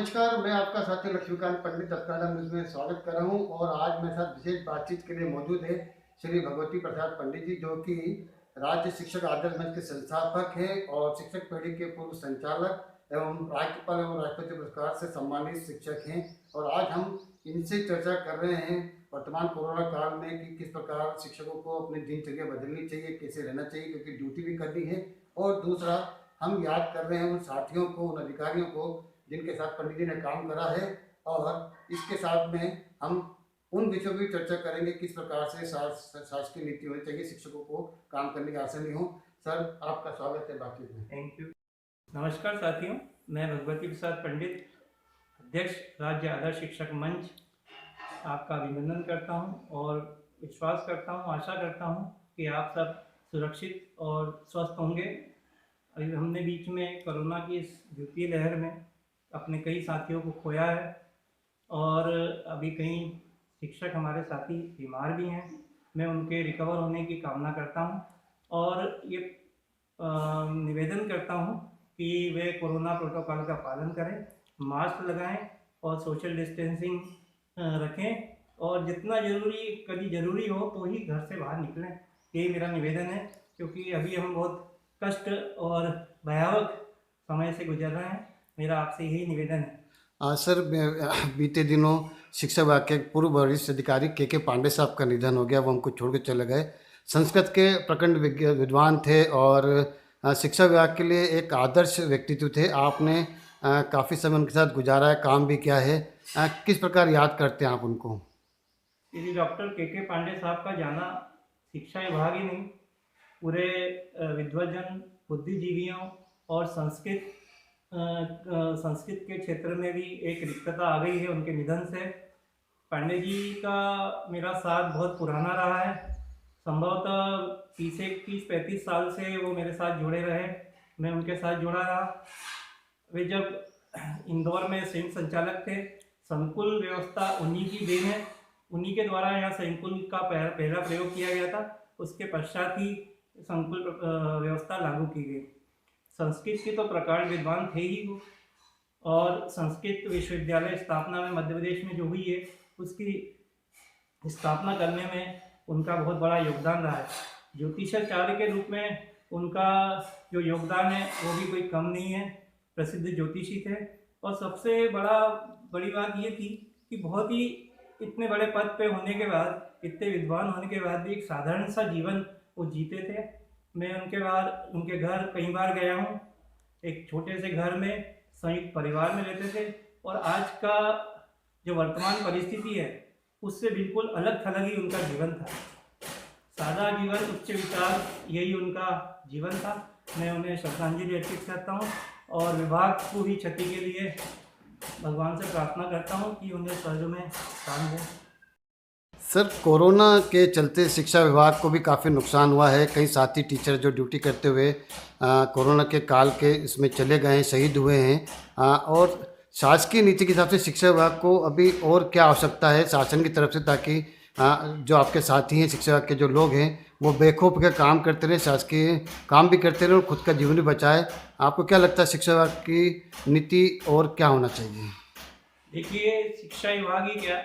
नमस्कार, मैं आपका साथी लक्ष्मीकांत पंडित दत्ताना न्यूज़ में स्वागत कर रहा हूँ और आज मेरे साथ विशेष बातचीत के लिए मौजूद है श्री भगवती प्रसाद पंडित जी, जो कि राज्य शिक्षक आदर्श मंच के संस्थापक हैं और शिक्षक पीढ़ी के पूर्व संचालक एवं राज्यपाल एवं राष्ट्रपति पुरस्कार से सम्मानित शिक्षक हैं। और आज हम इनसे चर्चा कर रहे हैं वर्तमान कोरोना काल में कि किस प्रकार शिक्षकों को अपनी दिनचर्या बदलनी चाहिए, कैसे रहना चाहिए, क्योंकि ड्यूटी भी करनी है। और दूसरा, हम याद कर रहे हैं उन साथियों को, उन अधिकारियों को जिनके साथ पंडित जी ने काम करा है। और इसके साथ में हम उन विषयों की चर्चा करेंगे किस प्रकार से शासकीय नीति होनी चाहिए, शिक्षकों को काम करने की आसानी हो। सर, आपका स्वागत है बातचीत में। Thank you. नमस्कार साथियों, मैं भगवती प्रसाद पंडित, अध्यक्ष राज्य आदर्श शिक्षक मंच, आपका अभिनंदन करता हूं और विश्वास करता हूं, आशा करता हूं कि आप सब सुरक्षित और स्वस्थ होंगे। अभी हमने बीच में कोरोना की इस द्वितीय लहर में अपने कई साथियों को खोया है और अभी कई शिक्षक हमारे साथी बीमार भी हैं। मैं उनके रिकवर होने की कामना करता हूं और ये निवेदन करता हूं कि वे कोरोना प्रोटोकॉल का पालन करें, मास्क लगाएं और सोशल डिस्टेंसिंग रखें और जितना कभी ज़रूरी हो तो ही घर से बाहर निकलें। यही मेरा निवेदन है, क्योंकि अभी हम बहुत कष्ट और भयावह समय से गुजर रहे हैं। मेरा आपसे यही निवेदन है। सर, बीते दिनों शिक्षा विभाग के पूर्व वरिष्ठ अधिकारी के पांडे साहब का निधन हो गया। वो हमको छोड़ के चले गए। संस्कृत के प्रखंड विद्वान थे और शिक्षा विभाग के लिए एक आदर्श व्यक्तित्व थे। आपने काफ़ी समय उनके साथ गुजारा है, काम भी किया है। किस प्रकार याद करते हैं आप उनको? यदि डॉक्टर के पांडे साहब का जाना शिक्षा विभाग ही नहीं, पूरे विद्वजन, बुद्धिजीवियों और संस्कृत के क्षेत्र में भी एक रिक्तता आ गई है उनके निधन से। पांडे जी का मेरा साथ बहुत पुराना रहा है। संभवतः 30-35 साल से वो मेरे साथ जुड़े रहे, मैं उनके साथ जुड़ा रहा। वे जब इंदौर में संयुक्त संचालक थे, संकुल व्यवस्था उन्हीं की देन है। उन्हीं के द्वारा यहाँ संकुल का पहला प्रयोग किया गया था। उसके पश्चात ही संकुल व्यवस्था लागू की गई। संस्कृत के तो प्रकांड विद्वान थे ही वो, और संस्कृत विश्वविद्यालय स्थापना में मध्य प्रदेश में जो हुई है, उसकी स्थापना करने में उनका बहुत बड़ा योगदान रहा है। ज्योतिषाचार्य के रूप में उनका जो योगदान है वो भी कोई कम नहीं है। प्रसिद्ध ज्योतिषी थे और सबसे बड़ी बात ये थी कि बहुत ही इतने बड़े पद पे होने के बाद, इतने विद्वान होने के बाद भी एक साधारण सा जीवन वो जीते थे। मैं उनके घर कई बार गया हूँ। एक छोटे से घर में संयुक्त परिवार में रहते थे और आज का जो वर्तमान परिस्थिति है उससे बिल्कुल अलग थलग ही उनका जीवन था। सादा जीवन, उच्च विचार, यही उनका जीवन था। मैं उन्हें श्रद्धांजलि अर्पित करता हूँ और विभाग को भी क्षति के लिए भगवान से प्रार्थना करता हूँ कि उन्हें स्वर्ग में स्थान दें। सर, कोरोना के चलते शिक्षा विभाग को भी काफ़ी नुकसान हुआ है। कई साथी टीचर जो ड्यूटी करते हुए कोरोना के काल के इसमें चले गए हैं, शहीद हुए हैं। और शासकीय नीति के हिसाब से शिक्षा विभाग को अभी और क्या आवश्यकता है शासन की तरफ से, ताकि जो आपके साथी हैं शिक्षा विभाग के जो लोग हैं वो बेखौफ के काम करते रहें, शासकीय काम भी करते रहें और खुद का जीवन भी बचाए। आपको क्या लगता है शिक्षा विभाग की नीति और क्या होना चाहिए? देखिए, शिक्षा विभाग ही क्या,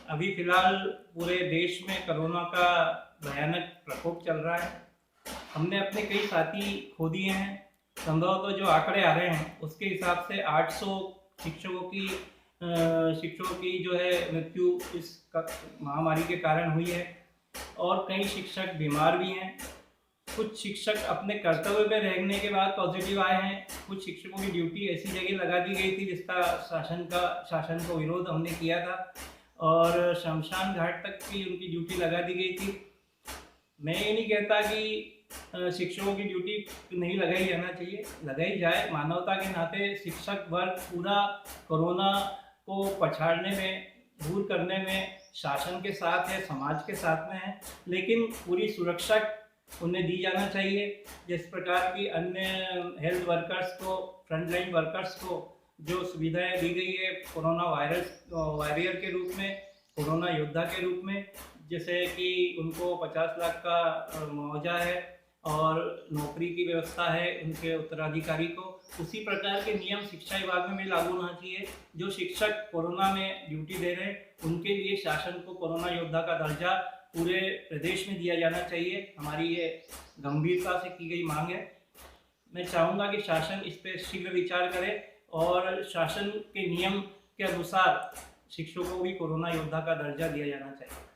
अभी फिलहाल पूरे देश में कोरोना का भयानक प्रकोप चल रहा है। हमने अपने कई साथी खो दिए हैं। संभवतः जो आंकड़े आ रहे हैं उसके हिसाब से 800 शिक्षकों की जो है मृत्यु इस महामारी के कारण हुई है और कई शिक्षक बीमार भी हैं। कुछ शिक्षक अपने कर्तव्य में रहने के बाद पॉजिटिव आए हैं। कुछ शिक्षकों की ड्यूटी ऐसी जगह लगा दी गई थी जिसका शासन को विरोध हमने किया था और शमशान घाट तक भी उनकी ड्यूटी लगा दी गई थी। मैं ये नहीं कहता कि शिक्षकों की ड्यूटी नहीं लगाई जाना चाहिए, लगाई जाए। मानवता के नाते शिक्षक वर्ग पूरा कोरोना को पछाड़ने में, दूर करने में शासन के साथ है, समाज के साथ में है, लेकिन पूरी सुरक्षा उन्हें दी जाना चाहिए। जिस प्रकार की अन्य हेल्थ वर्कर्स को, फ्रंटलाइन वर्कर्स को जो सुविधाएं दी गई है कोरोना वॉरियर के रूप में, कोरोना योद्धा के रूप में, जैसे कि उनको 50 लाख का मुआवजा है, और नौकरी की व्यवस्था है उनके उत्तराधिकारी को, उसी प्रकार के नियम शिक्षा विभाग में भी लागू होना चाहिए। जो शिक्षक कोरोना में ड्यूटी दे रहे हैं उनके लिए शासन को कोरोना योद्धा का दर्जा पूरे प्रदेश में दिया जाना चाहिए। हमारी ये गंभीरता से की गई मांग है। मैं चाहूँगा कि शासन इस पर शीघ्र विचार करे और शासन के नियम के अनुसार शिक्षकों को भी कोरोना योद्धा का दर्जा दिया जाना चाहिए।